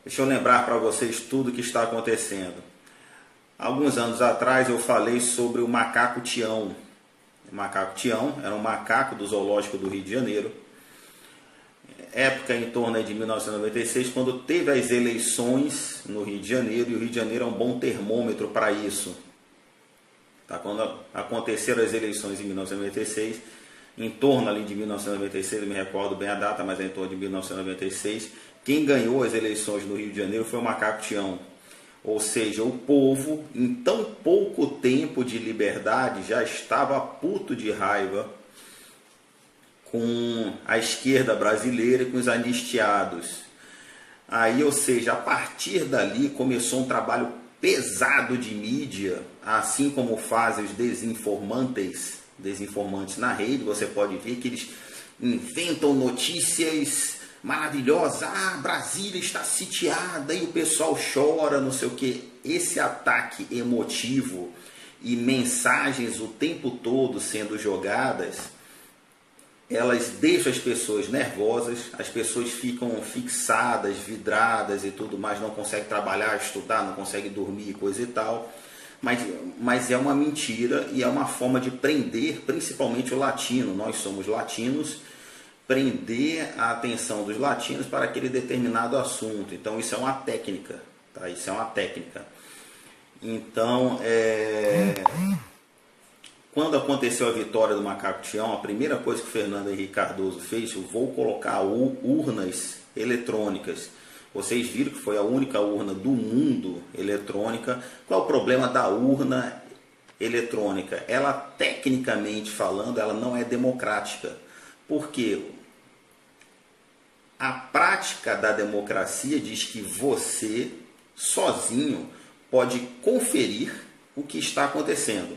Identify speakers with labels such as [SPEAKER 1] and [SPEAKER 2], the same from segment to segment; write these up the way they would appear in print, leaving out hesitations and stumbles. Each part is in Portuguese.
[SPEAKER 1] Deixa eu lembrar para vocês tudo o que está acontecendo. Alguns anos atrás eu falei sobre o macaco Tião. O macaco Tião era um macaco do zoológico do Rio de Janeiro. Época em torno de 1996, quando teve as eleições no Rio de Janeiro, e o Rio de Janeiro é um bom termômetro para isso. Tá? Quando aconteceram as eleições em 1996, em torno ali de 1996, eu me recordo bem a data, mas é em torno de 1996, quem ganhou as eleições no Rio de Janeiro foi o macaco Tião. Ou seja, o povo, em tão pouco tempo de liberdade, já estava puto de raiva com a esquerda brasileira e com os anistiados. Aí, ou seja, a partir dali começou um trabalho pesado de mídia, assim como fazem os desinformantes na rede. Você pode ver que eles inventam notícias maravilhosas. Ah, Brasília está sitiada, e o pessoal chora, não sei o que. Esse ataque emotivo e mensagens o tempo todo sendo jogadas, elas deixam as pessoas nervosas, as pessoas ficam fixadas, vidradas e tudo mais, não conseguem trabalhar, estudar, não conseguem dormir, coisa e tal. Mas é uma mentira e é uma forma de prender principalmente o latino. Nós somos latinos, prender a atenção dos latinos para aquele determinado assunto. Então isso é uma técnica, tá? Isso é uma técnica. Então, quando aconteceu a vitória do macaco Tião, a primeira coisa que o Fernando Henrique Cardoso fez, eu vou colocar urnas eletrônicas. Vocês viram que foi a única urna do mundo eletrônica. Qual é o problema da urna eletrônica? Ela, tecnicamente falando, ela não é democrática. Porque a prática da democracia diz que você, sozinho, pode conferir o que está acontecendo.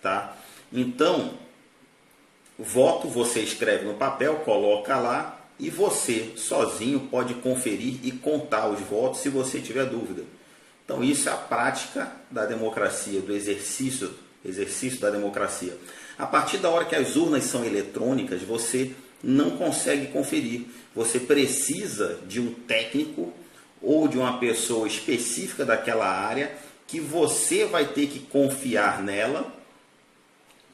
[SPEAKER 1] Tá? Então, voto você escreve no papel, coloca lá, e você sozinho pode conferir e contar os votos se você tiver dúvida. Então isso é a prática da democracia, do exercício da democracia. A partir da hora que as urnas são eletrônicas, você não consegue conferir. Você precisa de um técnico ou de uma pessoa específica daquela área que você vai ter que confiar nela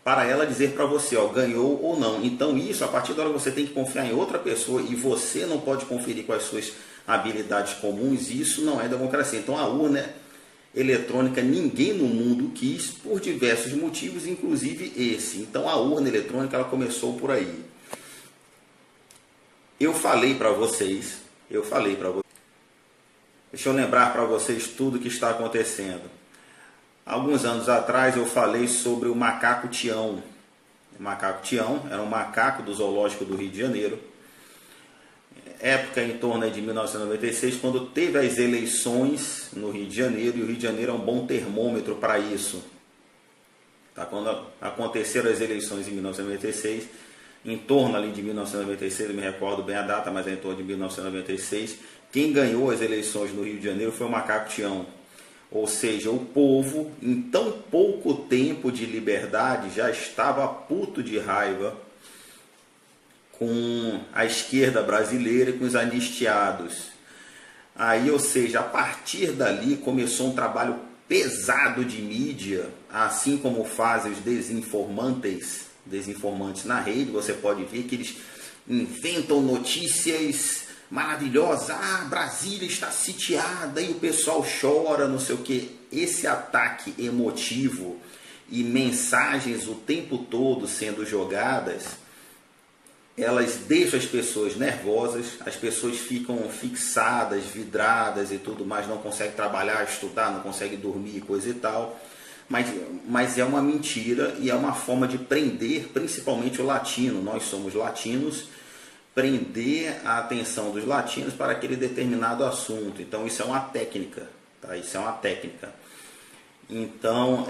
[SPEAKER 1] para ela dizer para você, ó, ganhou ou não. Então isso, a partir da hora que você tem que confiar em outra pessoa e você não pode conferir com as suas habilidades comuns, isso não é democracia. Então a urna eletrônica ninguém no mundo quis por diversos motivos, inclusive esse. Então a urna eletrônica ela começou por aí. Eu falei para vocês, deixa eu lembrar para vocês tudo o que está acontecendo. Alguns anos atrás eu falei sobre o macaco Tião. O macaco Tião era um macaco do zoológico do Rio de Janeiro. Época em torno de 1996, quando teve as eleições no Rio de Janeiro, e o Rio de Janeiro é um bom termômetro para isso. Tá? Quando aconteceram as eleições em 1996, em torno ali de 1996, eu me recordo bem a data, mas é em torno de 1996, quem ganhou as eleições no Rio de Janeiro foi o macaco Tião. Ou seja, o povo, em tão pouco tempo de liberdade, já estava puto de raiva com a esquerda brasileira e com os anistiados. Aí, ou seja, a partir dali começou um trabalho pesado de mídia, assim como fazem os desinformantes na rede. Você pode ver que eles inventam notícias maravilhosas. Ah, Brasília está sitiada, e o pessoal chora, não sei o que. Esse ataque emotivo e mensagens o tempo todo sendo jogadas, elas deixam as pessoas nervosas, as pessoas ficam fixadas, vidradas e tudo mais, não conseguem trabalhar, estudar, não conseguem dormir, coisa e tal. Mas é uma mentira e é uma forma de prender principalmente o latino. Nós somos latinos, prender a atenção dos latinos para aquele determinado assunto. Então isso é uma técnica, tá? Isso é uma técnica. Então,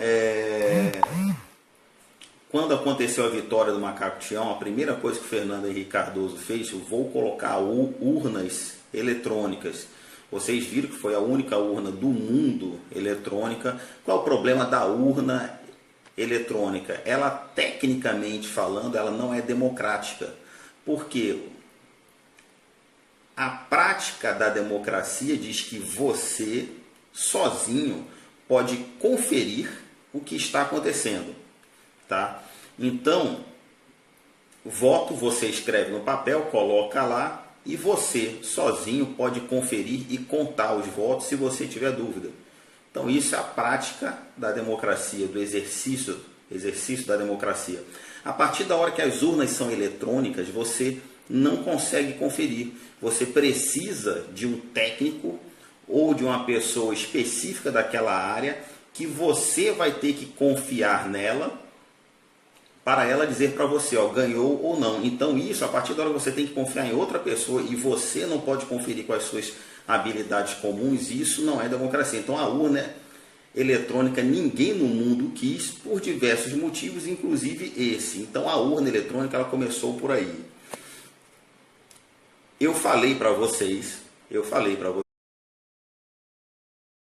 [SPEAKER 1] quando aconteceu a vitória do macaco Tião, a primeira coisa que o Fernando Henrique Cardoso fez, eu vou colocar urnas eletrônicas. Vocês viram que foi a única urna do mundo eletrônica. Qual é o problema da urna eletrônica? Ela, tecnicamente falando, ela não é democrática. Porque a prática da democracia diz que você, sozinho, pode conferir o que está acontecendo. Tá? Então, voto você escreve no papel, coloca lá, e você, sozinho, pode conferir e contar os votos se você tiver dúvida. Então, isso é a prática da democracia, do exercício da democracia. A partir da hora que as urnas são eletrônicas, você não consegue conferir. Você precisa de um técnico ou de uma pessoa específica daquela área que você vai ter que confiar nela para ela dizer para você, ó, ganhou ou não. Então isso, a partir da hora que você tem que confiar em outra pessoa e você não pode conferir com as suas habilidades comuns, isso não é democracia. Então a urna eletrônica ninguém no mundo quis por diversos motivos, inclusive esse. Então a urna eletrônica ela começou por aí. Eu falei para vocês